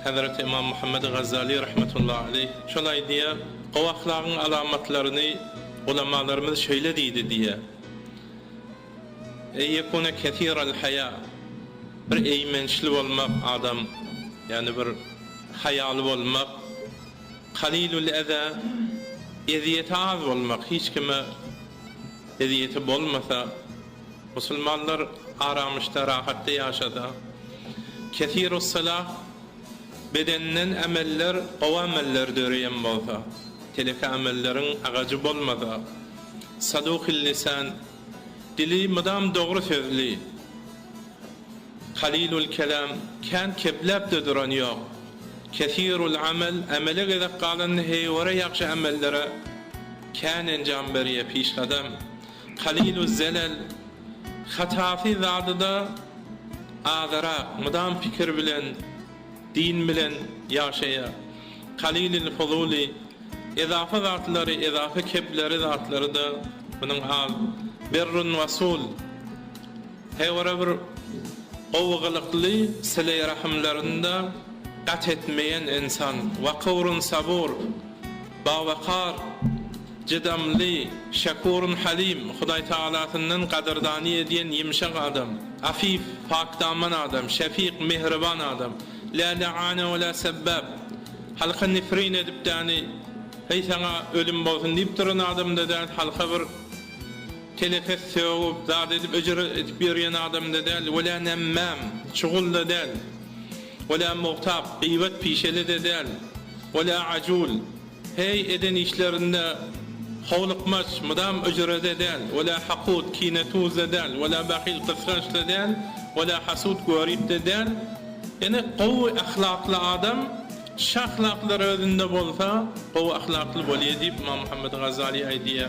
Hazreti İmam Muhammed Gazali rahmetullahi aleyh şolay diye o ahlakın alamatlarını ulemalarımız şöyle deydi diye. Yekune kethiral haya, bir eymençli olmak adam, yani bir hayalı olmak, kalilul eza, eziyeti az olmak, hiç kime eziyeti bolmasa, Müslümanlar aramışta, rahatta yaşada. Kethirus salah, bedeninden emeller, o emeller döreyen bolsa, teleki emellerin ağacı bolmasa, sadukil lisan, dili mıdam doğru sözlü, halilul kelam, kan keblep de duran yok, kethirul amel, emele gidip kalan heyvara yakşı emellere, kan encam beriye piş kadam, halilul zelal, hatafı zadıda ağzara, mıdam fikir bilen, din bilen yaşaya, halilul fuzuli, ezafe zatları, ezafe kebleri zatları da bunun al, birrun vasul, heyvara bir ovğılıklı sile-i rahimlerinde kat etmeyen insan, vakurun sabur, bavakar, cidamli, şakurun halim, Huday Teala'sından qadrdani ediyen yimşak adam, afif, pakdaman adam, şefik, mehriban adam, la la'ane ve la sebbab, halka nifrin edip dani, hey sana ölüm bolsun deyip duran adam da değil, halka bir telefes söğüp, zat edip öcür edip yürüyen adam da değil, ve la nemmam, şugul da değil, ve la muhtab, gıybet pişeli de değil, ve la acul, hey eden işlerinde havlıkmaç, mıdam öcüre de değil, ve la hakut, kinetuz da değil, ve la bakil kıskanç da değil, ve la hasud gorib de değil. Yani kuvve ahlaklı adam, şahlaklar özünde bolsa, kuvve ahlaklı bolye deyip İmam Muhammed Gazali aydiye.